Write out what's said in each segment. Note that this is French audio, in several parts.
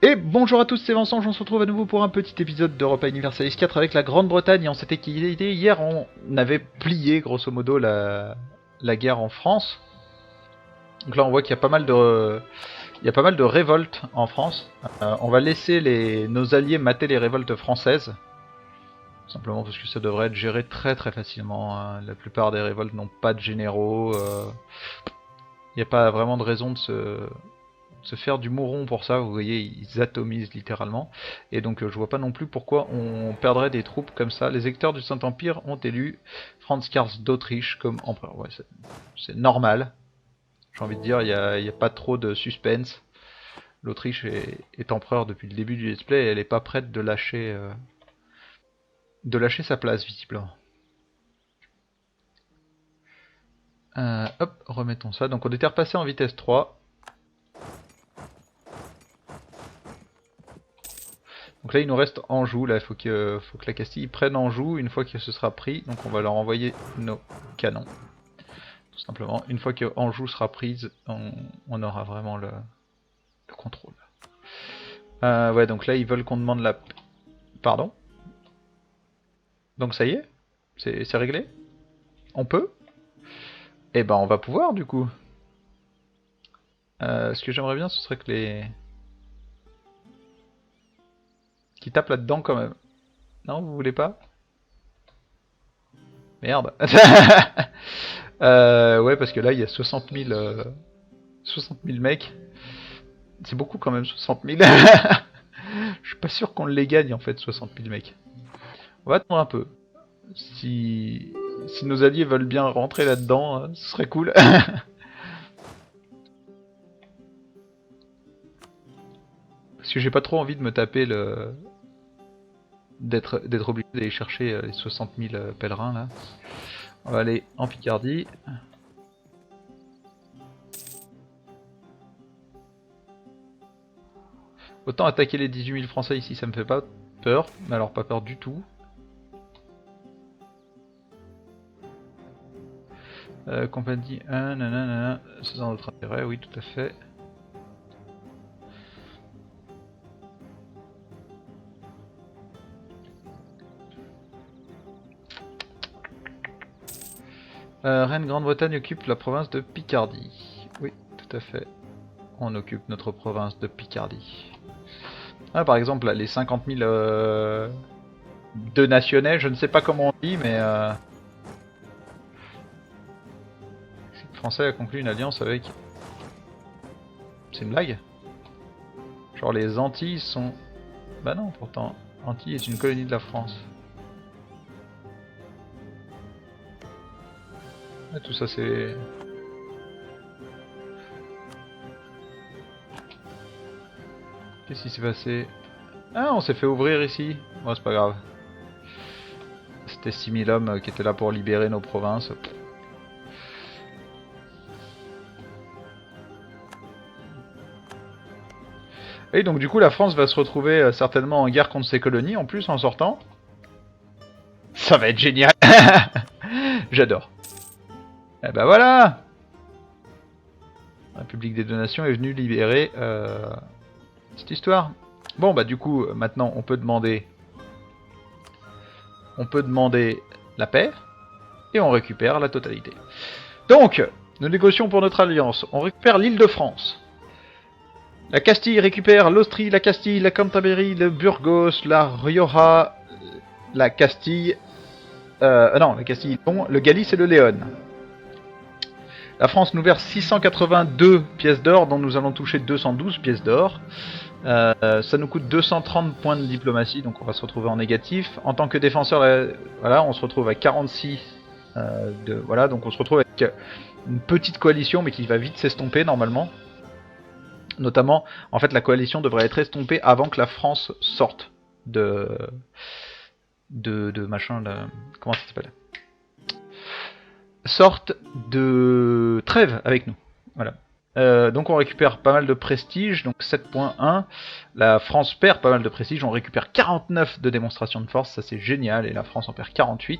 Et bonjour à tous, c'est Vincent, on se retrouve à nouveau pour un petit épisode d'Europa Universalis 4 avec la Grande-Bretagne. On s'était quitté hier, on avait plié grosso modo la guerre en France. Donc là on voit qu'il y a pas mal de révoltes en France. On va laisser nos alliés mater les révoltes françaises. Simplement parce que ça devrait être géré très très facilement. La plupart des révoltes n'ont pas de généraux. Il n'y a pas vraiment de raison de se faire du mouron pour ça, vous voyez, ils atomisent littéralement. Et donc je vois pas non plus pourquoi on perdrait des troupes comme ça. Les électeurs du Saint-Empire ont élu Franz Karl d'Autriche comme empereur. Ouais, c'est normal. J'ai envie de dire, il n'y a pas trop de suspense. L'Autriche est empereur depuis le début du let's play et elle est pas prête de lâcher sa place, visiblement. Hop, remettons ça. Donc on était repassé en vitesse 3. Donc là il nous reste Anjou, là il faut que la Castille prenne Anjou une fois que ce sera pris, donc on va leur envoyer nos canons. Tout simplement, une fois que Anjou sera prise, on aura vraiment le contrôle. Ouais, donc là ils veulent qu'on demande la... Pardon? Donc ça y est? C'est réglé? On peut? Eh ben on va pouvoir du coup. Ce que j'aimerais bien ce serait que les... qui tapent là-dedans quand même. Non, vous voulez pas? Merde. Ouais, parce que là, il y a 60 000 mecs. C'est beaucoup quand même, 60 000. Je suis pas sûr qu'on les gagne en fait, 60 000 mecs. On va attendre un peu. Si nos alliés veulent bien rentrer là-dedans, ce serait cool. Parce que j'ai pas trop envie de me taper d'être obligé d'aller chercher les 60 000 pèlerins là. On va aller en Picardie. Autant attaquer les 18 000 Français ici, ça me fait pas peur. Mais alors pas peur du tout. Compagnie 1, nanana, c'est dans notre intérêt, oui tout à fait. Reine Grande-Bretagne occupe la province de Picardie. Oui, tout à fait. On occupe notre province de Picardie. Ah, par exemple, là, les 50 000 de nationais, je ne sais pas comment on dit, mais... le Français a conclu une alliance avec... C'est une blague? Genre les Antilles sont... Bah non, pourtant, Antilles est une colonie de la France. Ah, tout ça c'est... Qu'est-ce qui s'est passé? Ah, on s'est fait ouvrir ici. Bon, c'est pas grave. C'était 6000 hommes qui étaient là pour libérer nos provinces. Et donc du coup la France va se retrouver certainement en guerre contre ses colonies en plus en sortant. Ça va être génial. J'adore. Et bah voilà. La République des Deux-Nations est venue libérer cette histoire. Bon bah du coup maintenant on peut demander la paix et on récupère la totalité. Donc nous négocions pour notre alliance. On récupère l'île de France. La Castille récupère l'Austrie, la Castille, la Cantabrie, le Burgos, la Rioja, la Castille... non, la Castille, non, le Galice et le Léon. La France nous verse 682 pièces d'or, dont nous allons toucher 212 pièces d'or. Ça nous coûte 230 points de diplomatie, donc on va se retrouver en négatif. En tant que défenseur, voilà, on se retrouve à 46 voilà, donc on se retrouve avec une petite coalition, mais qui va vite s'estomper normalement. Notamment, en fait, la coalition devrait être estompée avant que la France sorte de machin, comment ça s'appelle? Sorte de trêve avec nous. Voilà. Donc on récupère pas mal de prestige, donc 7.1. La France perd pas mal de prestige, on récupère 49 de démonstration de force, ça c'est génial, et la France en perd 48.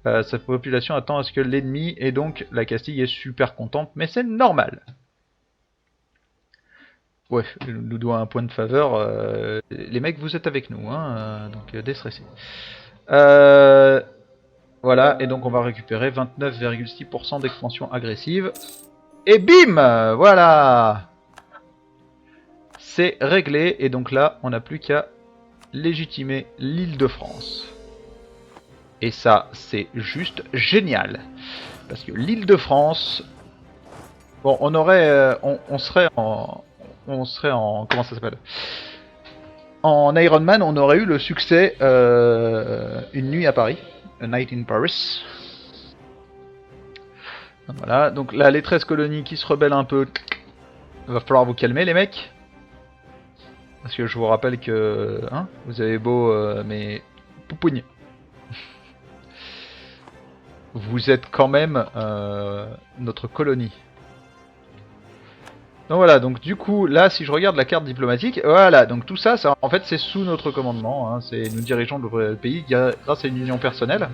Sa population attend à ce que l'ennemi, et donc la Castille est super contente, mais c'est normal. Ouais, nous doit un point de faveur. Les mecs, vous êtes avec nous, hein, donc déstressés. Euh, voilà, et donc on va récupérer 29,6% d'expansion agressive. Et bim, voilà, c'est réglé. Et donc là, on n'a plus qu'à légitimer l'île de France. Et ça, c'est juste génial. Parce que l'île de France... Bon, on aurait... on serait en... On serait en... Comment ça s'appelle? En Iron Man, on aurait eu le succès Une nuit à Paris. A Night in Paris. Voilà, donc là, les 13 colonies qui se rebellent un peu... Il va falloir vous calmer, les mecs. Parce que je vous rappelle que... Hein, vous avez beau... mais... Poupougne. Vous êtes quand même notre colonie. Donc voilà, donc du coup, là, si je regarde la carte diplomatique, voilà, donc tout ça, en fait, c'est sous notre commandement. Hein, nous dirigeons le pays grâce à une union personnelle.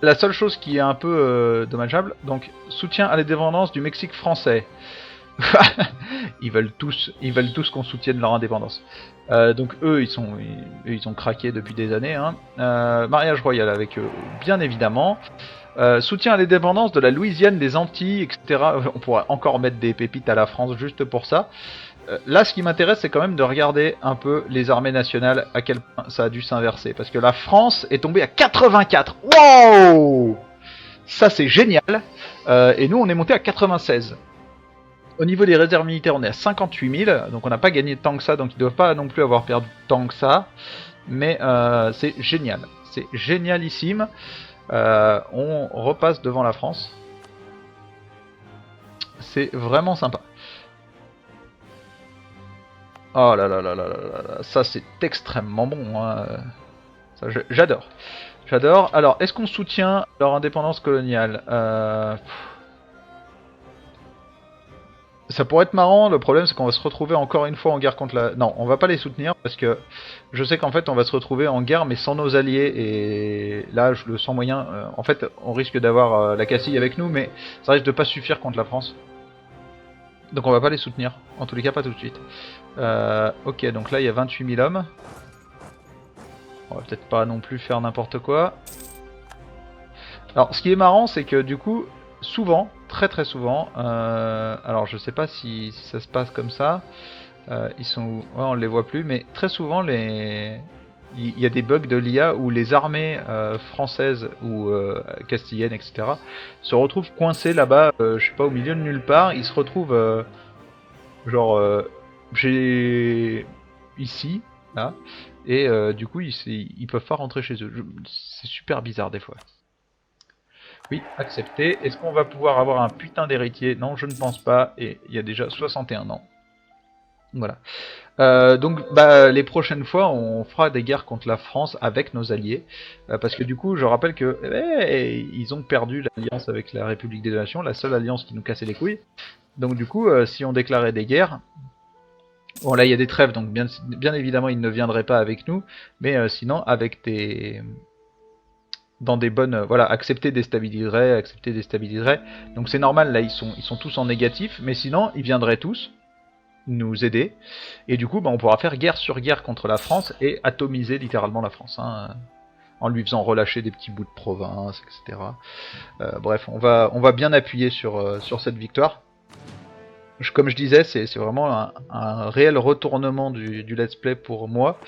La seule chose qui est un peu dommageable, donc soutien à l'indépendance du Mexique français. ils veulent tous qu'on soutienne leur indépendance. Donc eux, ils ont craqué depuis des années. Hein. Mariage royal avec eux, bien évidemment. Soutien à l'indépendance de la Louisiane, des Antilles, etc. On pourrait encore mettre des pépites à la France juste pour ça. Là, ce qui m'intéresse, c'est quand même de regarder un peu les armées nationales, à quel point ça a dû s'inverser. Parce que la France est tombée à 84. Wow! Ça, c'est génial. Et nous, on est monté à 96. Au niveau des réserves militaires, on est à 58 000. Donc, on n'a pas gagné tant que ça. Donc, ils ne doivent pas non plus avoir perdu tant que ça. Mais c'est génial. C'est génialissime. On repasse devant la France. C'est vraiment sympa. Oh là là là là là là, ça c'est extrêmement bon. Hein. J'adore. J'adore. Alors, est-ce qu'on soutient leur indépendance coloniale Ça pourrait être marrant, le problème c'est qu'on va se retrouver encore une fois en guerre contre la... Non, on va pas les soutenir parce que je sais qu'en fait on va se retrouver en guerre mais sans nos alliés et là je le sens moyen. En fait on risque d'avoir la Castille avec nous mais ça risque de pas suffire contre la France. Donc on va pas les soutenir, en tous les cas pas tout de suite. Ok, donc là il y a 28 000 hommes. On va peut-être pas non plus faire n'importe quoi. Alors ce qui est marrant c'est que du coup, souvent, très très souvent, alors je sais pas si ça se passe comme ça, ils sont où? Ouais, on les voit plus, mais très souvent il y a des bugs de l'IA où les armées françaises ou castillennes, etc., se retrouvent coincées là-bas, je sais pas, au milieu de nulle part. Ils se retrouvent genre j'ai ici, là, et du coup ils peuvent pas rentrer chez eux. C'est super bizarre des fois. Oui, accepté. Est-ce qu'on va pouvoir avoir un putain d'héritier? Non, je ne pense pas, et il y a déjà 61 ans. Voilà. Donc bah, les prochaines fois, on fera des guerres contre la France avec nos alliés, parce que du coup, je rappelle que ils ont perdu l'alliance avec la République des Nations, la seule alliance qui nous cassait les couilles. Donc du coup, si on déclarait des guerres, bon là il y a des trêves, donc bien évidemment ils ne viendraient pas avec nous, mais sinon avec des dans des bonnes voilà, accepter déstabiliserait, donc c'est normal, là ils sont tous en négatif, mais sinon ils viendraient tous nous aider et du coup bah, on pourra faire guerre sur guerre contre la France et atomiser littéralement la France, hein, en lui faisant relâcher des petits bouts de province, etc. Bref, on va bien appuyer sur cette victoire. Comme je disais, c'est vraiment un réel retournement du let's play pour moi.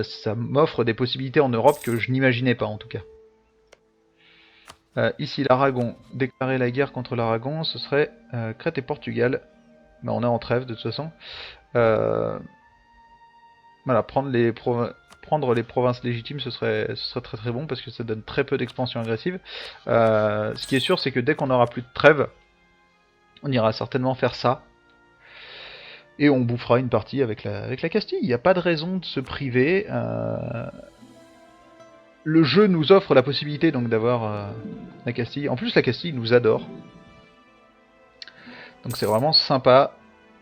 Ça m'offre des possibilités en Europe que je n'imaginais pas en tout cas. Ici l'Aragon, déclarer la guerre contre l'Aragon, ce serait Crète et Portugal. Mais on est en trêve de toute façon. Voilà, prendre les provinces légitimes, ce serait très très bon parce que ça donne très peu d'expansion agressive. Ce qui est sûr, c'est que dès qu'on aura plus de trêve, on ira certainement faire ça. Et on bouffera une partie avec la Castille. Il n'y a pas de raison de se priver. Le jeu nous offre la possibilité donc d'avoir la Castille. En plus, la Castille nous adore. Donc c'est vraiment sympa.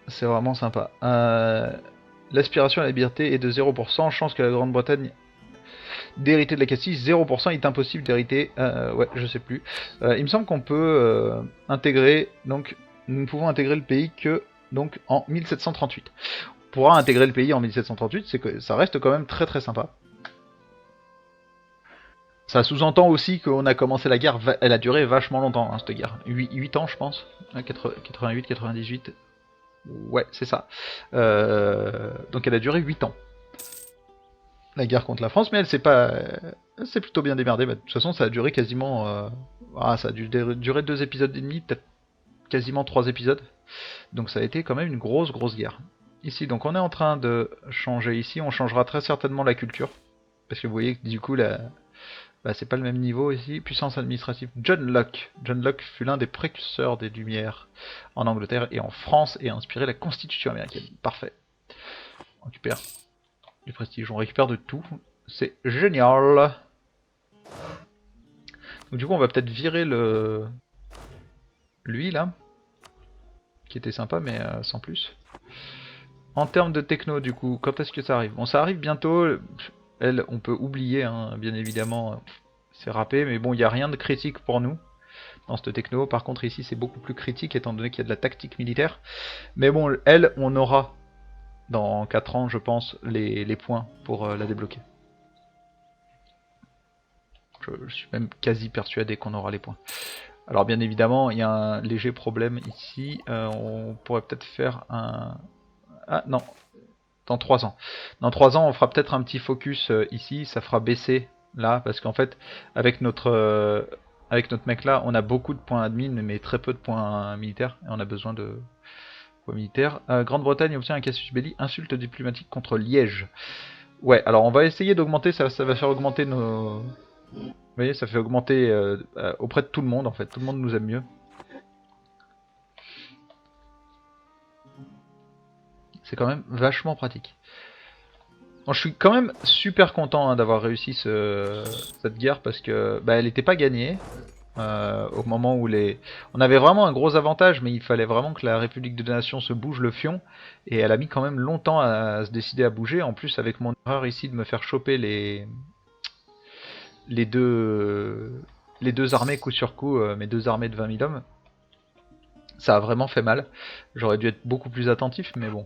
C'est vraiment sympa. L'aspiration à la liberté est de 0%. Chance que la Grande-Bretagne d'hériter de la Castille, 0%. Il est impossible d'hériter. Ouais, je sais plus. Il me semble qu'on peut intégrer. Donc, nous ne pouvons intégrer le pays que donc en 1738. On pourra intégrer le pays en 1738, c'est que ça reste quand même très très sympa. Ça sous-entend aussi qu'on a commencé la guerre, elle a duré vachement longtemps, hein, cette guerre. 8 ans, je pense. 88, 98. Ouais, c'est ça. Donc elle a duré 8 ans. La guerre contre la France, mais elle s'est plutôt bien démerdée. Bah, de toute façon, ça a duré quasiment... ça a dû durer 2 épisodes et demi, peut-être quasiment 3 épisodes. Donc ça a été quand même une grosse guerre. Ici, donc on est en train de changer ici. On changera très certainement la culture. Parce que vous voyez que du coup, c'est pas le même niveau ici. Puissance administrative. John Locke. John Locke fut l'un des précurseurs des Lumières en Angleterre et en France et a inspiré la Constitution américaine. Parfait. On récupère du prestige. On récupère de tout. C'est génial. Donc du coup, on va peut-être virer lui là. Qui était sympa, mais sans plus. En termes de techno, du coup, quand est-ce que ça arrive? Bon, ça arrive bientôt. Elle, on peut oublier, hein, bien évidemment, c'est râpé, mais bon, il n'y a rien de critique pour nous dans cette techno. Par contre, ici, c'est beaucoup plus critique, étant donné qu'il y a de la tactique militaire. Mais bon, elle, on aura, dans 4 ans, je pense, les points pour la débloquer. Je suis même quasi persuadé qu'on aura les points. Alors, bien évidemment, il y a un léger problème ici. On pourrait peut-être faire un... Ah, non. Dans 3 ans. Dans 3 ans, on fera peut-être un petit focus ici, ça fera baisser là, parce qu'en fait, avec notre mec là, on a beaucoup de points admin, mais très peu de points militaires, et on a besoin de points militaires. Grande-Bretagne obtient un casus belli, insulte diplomatique contre Liège. Ouais, alors on va essayer d'augmenter, ça va faire augmenter nos... Vous voyez, ça fait augmenter auprès de tout le monde, en fait, tout le monde nous aime mieux. C'est quand même vachement pratique. Bon, je suis quand même super content hein, d'avoir réussi cette guerre parce que elle n'était pas gagnée au moment où on avait vraiment un gros avantage, mais il fallait vraiment que la République des Nations se bouge le fion et elle a mis quand même longtemps à se décider à bouger. En plus, avec mon erreur ici de me faire choper les deux armées coup sur coup, mes 2 armées de 20 000 hommes, ça a vraiment fait mal. J'aurais dû être beaucoup plus attentif, mais bon.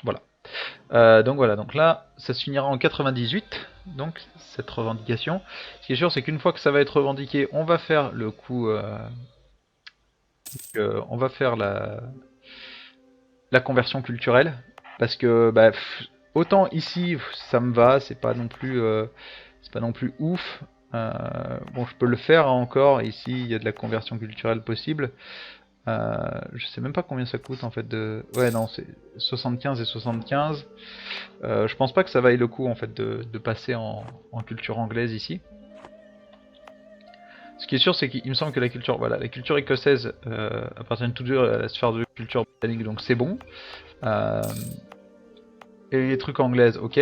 Voilà. Donc voilà, donc là, ça se finira en 98, donc cette revendication. Ce qui est sûr, c'est qu'une fois que ça va être revendiqué, on va faire le coup... on va faire la conversion culturelle, parce que autant ici, ça me va, c'est pas non plus ouf. Bon, je peux le faire encore, ici, il y a de la conversion culturelle possible. Je sais même pas combien ça coûte en fait de... Ouais non, c'est 75 et 75. Je pense pas que ça vaille le coup en fait de passer en culture anglaise ici. Ce qui est sûr, c'est qu'il me semble que la culture écossaise appartient toujours à la sphère de culture britannique, donc c'est bon. Et les trucs anglaises, ok.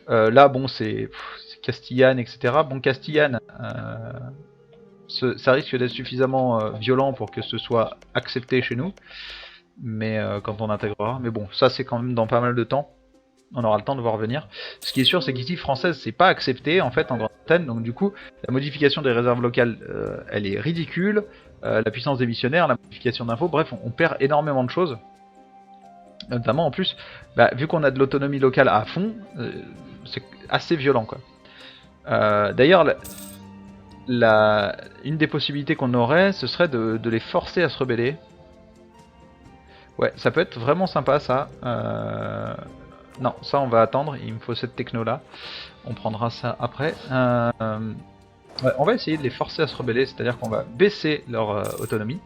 Là, bon, c'est Castillane, etc. Bon, Castillane... ça risque d'être suffisamment violent pour que ce soit accepté chez nous, mais quand on intégrera. Mais bon, ça c'est quand même dans pas mal de temps. On aura le temps de voir venir. Ce qui est sûr, c'est qu'ici, française, c'est pas accepté en fait en Grande-Bretagne. Donc du coup, la modification des réserves locales, elle est ridicule. La puissance des missionnaires, la modification d'infos, bref, on perd énormément de choses. Notamment en plus, vu qu'on a de l'autonomie locale à fond, c'est assez violent quoi. D'ailleurs, une des possibilités qu'on aurait, ce serait de les forcer à se rebeller. Ouais, ça peut être vraiment sympa ça. Non, ça on va attendre, il me faut cette techno là. On prendra ça après. Ouais, on va essayer de les forcer à se rebeller, c'est-à-dire qu'on va baisser leur autonomie.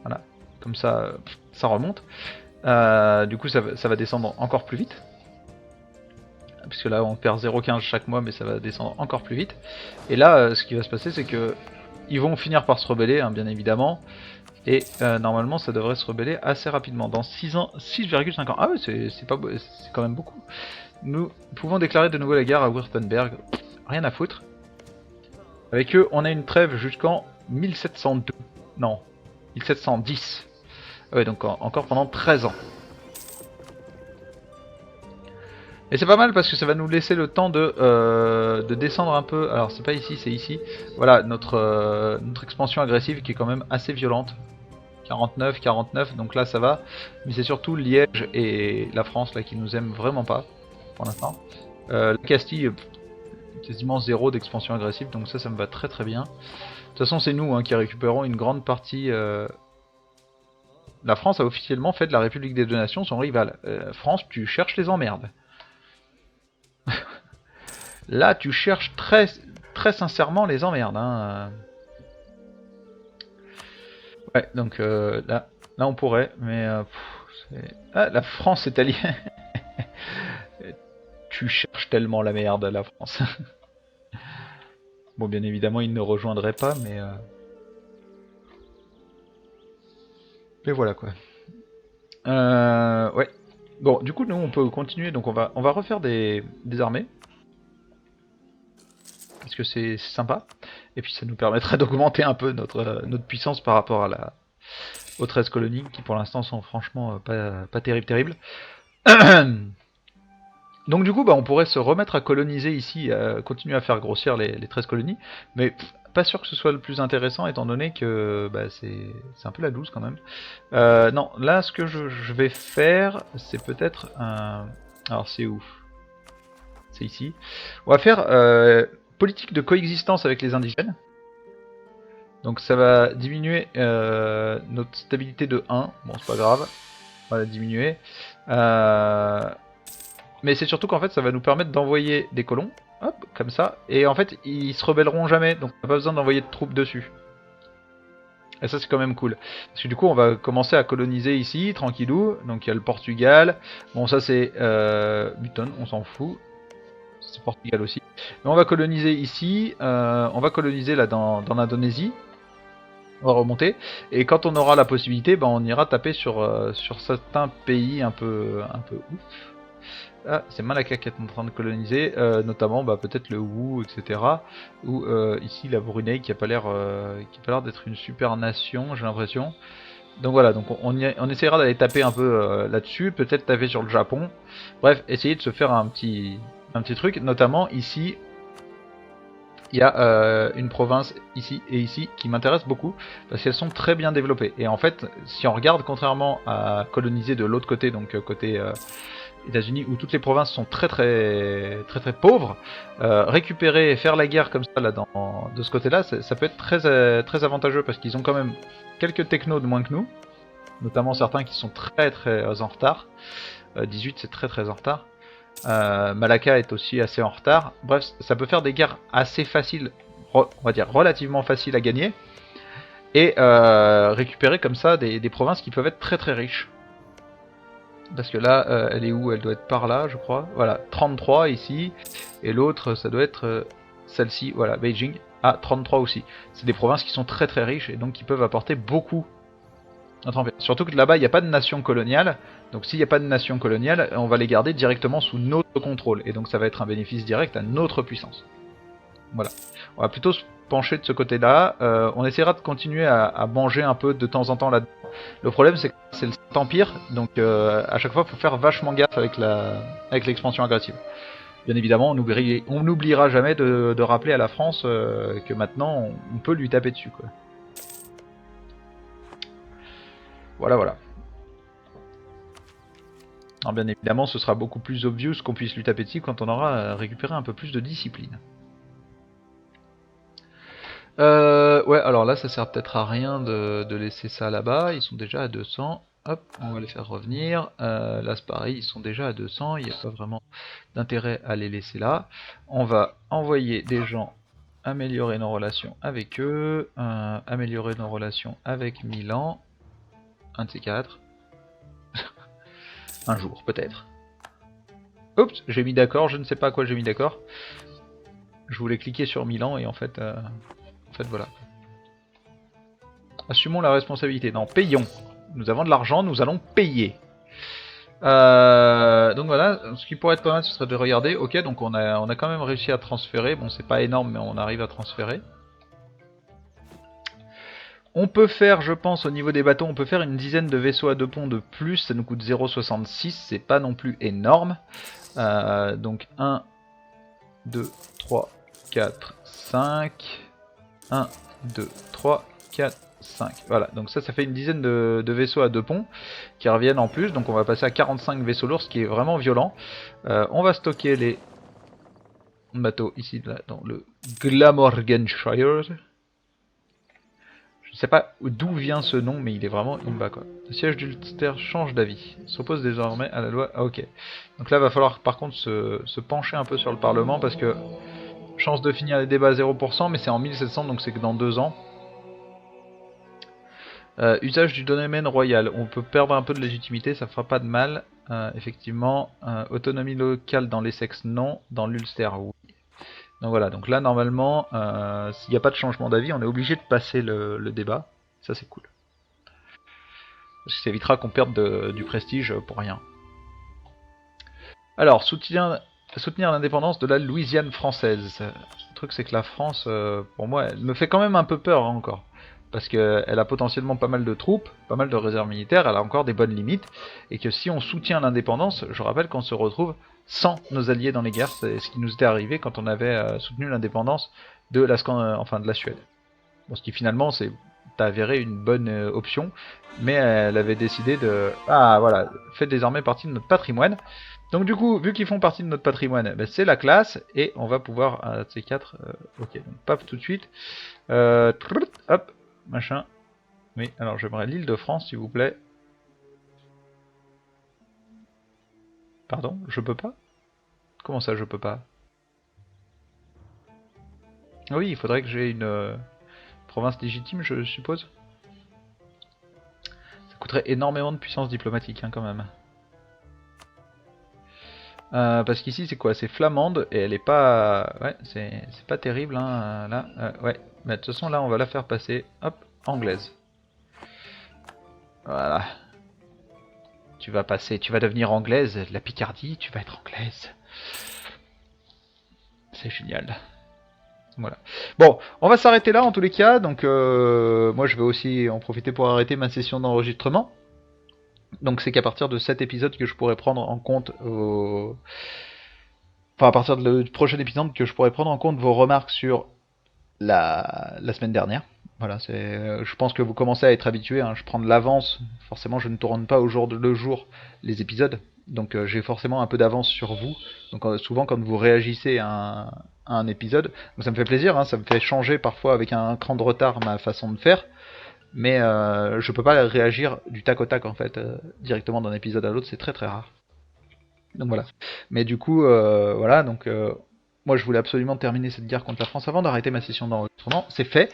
Voilà, comme ça, ça remonte. Du coup, ça va descendre encore plus vite. Puisque là on perd 0,15 chaque mois, mais ça va descendre encore plus vite. Et là, ce qui va se passer, c'est que ils vont finir par se rebeller, hein, bien évidemment. Et normalement, ça devrait se rebeller assez rapidement. Dans 6 ans, 6,5 ans. Ah ouais, c'est quand même beaucoup. Nous pouvons déclarer de nouveau la guerre à Württemberg. Rien à foutre. Avec eux, on a une trêve jusqu'en 1702. Non, 1710. Ouais, donc encore pendant 13 ans. Et c'est pas mal parce que ça va nous laisser le temps de descendre un peu. Alors c'est pas ici, c'est ici. Voilà, notre expansion agressive qui est quand même assez violente. 49, 49, donc là ça va. Mais c'est surtout Liège et la France là qui nous aiment vraiment pas pour l'instant. La Castille, quasiment zéro d'expansion agressive, donc ça me va très très bien. De toute façon c'est nous qui récupérons une grande partie. La France a officiellement fait de la République des Deux Nations son rival. France, tu cherches les emmerdes. Là tu cherches très, très sincèrement les emmerdes. Hein. Ouais, donc là on pourrait, mais ah, la France est alliée. Tu cherches tellement la merde, la France. Bon, bien évidemment, ils ne rejoindraient pas, mais voilà quoi. Ouais. Bon, du coup, nous on peut continuer, donc on va refaire des armées. Parce que c'est sympa. Et puis ça nous permettra d'augmenter un peu notre puissance par rapport à aux 13 colonies qui pour l'instant sont franchement pas terribles. Donc du coup on pourrait se remettre à coloniser ici, continuer à faire grossir les 13 colonies, mais pas sûr que ce soit le plus intéressant étant donné que c'est un peu la douce quand même. Non, là ce que je vais faire c'est peut-être un... Alors c'est où? C'est ici. On va faire politique de coexistence avec les indigènes. Donc ça va diminuer notre stabilité de 1. Bon, c'est pas grave. On va la diminuer. Mais c'est surtout qu'en fait, ça va nous permettre d'envoyer des colons. Hop, comme ça. Et en fait, ils se rebelleront jamais. Donc on n'a pas besoin d'envoyer de troupes dessus. Et ça, c'est quand même cool. Parce que du coup, on va commencer à coloniser ici, tranquillou. Donc il y a le Portugal. Bon, ça c'est Button, on s'en fout. C'est Portugal aussi. Mais on va coloniser ici. On va coloniser là dans l'Indonésie. On va remonter, et quand on aura la possibilité, on ira taper sur certains pays un peu ouf. Ah, c'est Malacca qui est en train de coloniser, notamment peut-être le Wu, etc. Ou ici la Brunei qui a pas l'air d'être une super nation, j'ai l'impression. Donc voilà, donc on essaiera d'aller taper un peu là-dessus, peut-être taper sur le Japon. Bref, essayer de se faire un petit truc, notamment ici. Il y a une province ici et ici qui m'intéresse beaucoup parce qu'elles sont très bien développées. Et en fait, si on regarde, contrairement à coloniser de l'autre côté, donc côté États-Unis, où toutes les provinces sont très pauvres, récupérer et faire la guerre comme ça là de ce côté-là, ça peut être très avantageux parce qu'ils ont quand même quelques technos de moins que nous, notamment certains qui sont très en retard. 18 c'est très en retard. Malacca est aussi assez en retard. Bref, ça peut faire des guerres assez faciles, on va dire relativement faciles à gagner, et récupérer comme ça des provinces qui peuvent être très riches. Parce que là, elle est où? Elle doit être par là, je crois. Voilà, 33 ici, et l'autre, ça doit être celle-ci, voilà, Beijing, à 33 aussi. C'est des provinces qui sont très riches, et donc qui peuvent apporter beaucoup. Surtout que là-bas, il n'y a pas de nation coloniale. Donc s'il n'y a pas de nation coloniale, on va les garder directement sous notre contrôle. Et donc ça va être un bénéfice direct à notre puissance. Voilà. On va plutôt se pencher de ce côté-là. On essaiera de continuer à manger un peu de temps en temps là-dedans. Le problème, c'est que c'est le Saint-Empire. Donc à chaque fois, il faut faire vachement gaffe avec l'expansion agressive. Bien évidemment, on n'oubliera jamais de rappeler à la France que maintenant, on peut lui taper dessus, quoi. Voilà. Alors bien évidemment, ce sera beaucoup plus obvious qu'on puisse lui taper dessus quand on aura récupéré un peu plus de discipline. Ouais, alors là, ça sert peut-être à rien de laisser ça là-bas. Ils sont déjà à 200. Hop, on va les faire revenir. Là, c'est pareil, ils sont déjà à 200. Il n'y a pas vraiment d'intérêt à les laisser là. On va envoyer des gens améliorer nos relations avec eux. Améliorer nos relations avec Milan. Un de ces quatre. Un jour, peut-être. Oups, j'ai mis d'accord, je ne sais pas à quoi j'ai mis d'accord. Je voulais cliquer sur Milan et en fait voilà. Assumons la responsabilité. Non, payons. Nous avons de l'argent, nous allons payer. Donc voilà, ce qui pourrait être pas mal, ce serait de regarder. Ok, donc on a quand même réussi à transférer. Bon, c'est pas énorme, mais on arrive à transférer. On peut faire, je pense, au niveau des bateaux, on peut faire une dizaine de vaisseaux à 2 ponts de plus. Ça nous coûte 0,66, c'est pas non plus énorme. Donc 1, 2, 3, 4, 5. 1, 2, 3, 4, 5. Voilà, donc ça fait une dizaine de vaisseaux à 2 ponts qui reviennent en plus. Donc on va passer à 45 vaisseaux lourds, ce qui est vraiment violent. On va stocker les bateaux ici là, dans le Glamorganshire. Je sais pas d'où vient ce nom, mais il est vraiment imba quoi. Le siège d'Ulster change d'avis. S'oppose désormais à la loi. Ah ok. Donc là va falloir par contre se pencher un peu sur le Parlement parce que chance de finir les débats à 0%, mais c'est en 1700 donc c'est que dans 2 ans. Usage du domaine royal, on peut perdre un peu de légitimité, ça fera pas de mal. Effectivement, autonomie locale dans l'Essex, non. Dans l'Ulster, oui. Donc voilà, donc là normalement, s'il n'y a pas de changement d'avis, on est obligé de passer le débat. Ça c'est cool. Parce que ça évitera qu'on perde du prestige pour rien. Alors, soutenir l'indépendance de la Louisiane française. Le truc c'est que la France, pour moi, elle me fait quand même un peu peur hein, encore. Parce qu'elle a potentiellement pas mal de troupes, pas mal de réserves militaires, elle a encore des bonnes limites, et que si on soutient l'indépendance, je rappelle qu'on se retrouve sans nos alliés dans les guerres, c'est ce qui nous était arrivé quand on avait soutenu l'indépendance de la Suède. Bon, ce qui finalement s'est avéré une bonne option, mais elle avait décidé de... Ah voilà, fait désormais partie de notre patrimoine. Donc du coup, vu qu'ils font partie de notre patrimoine, ben, c'est la classe, et on va pouvoir... ces 4, ok, donc paf tout de suite. Hop, machin. Oui, alors j'aimerais l'île de France, s'il vous plaît. Pardon, je peux pas? Comment ça, je peux pas? Oui, il faudrait que j'ai une province légitime, je suppose. Ça coûterait énormément de puissance diplomatique, hein, quand même. Parce qu'ici, c'est quoi? C'est flamande, et elle est pas... Ouais, c'est pas terrible, hein, là. Ouais, mais de toute façon, là, on va la faire passer. Hop, anglaise. Voilà. Tu vas passer, tu vas devenir anglaise, la Picardie, tu vas être anglaise. C'est génial. Voilà. Bon, on va s'arrêter là en tous les cas. Donc, moi, je vais aussi en profiter pour arrêter ma session d'enregistrement. Donc, c'est qu'à partir de cet épisode que je pourrais prendre en compte. Enfin, à partir du prochain épisode que je pourrais prendre en compte vos remarques sur la semaine dernière. Voilà, je pense que vous commencez à être habitués. Hein, je prends de l'avance. Forcément, je ne tourne pas au jour le jour les épisodes. Donc j'ai forcément un peu d'avance sur vous. Donc souvent quand vous réagissez à un épisode, ça me fait plaisir, hein, ça me fait changer parfois avec un cran de retard ma façon de faire. Mais je peux pas réagir du tac au tac en fait, directement d'un épisode à l'autre, c'est très très rare. Donc voilà. Mais du coup, voilà, donc moi je voulais absolument terminer cette guerre contre la France avant d'arrêter ma session d'enregistrement, c'est fait.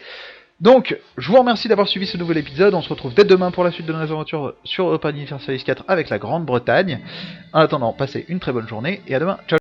Donc, je vous remercie d'avoir suivi ce nouvel épisode. On se retrouve dès demain pour la suite de nos aventures sur Europa Universalis 4 avec la Grande-Bretagne. En attendant, passez une très bonne journée et à demain. Ciao.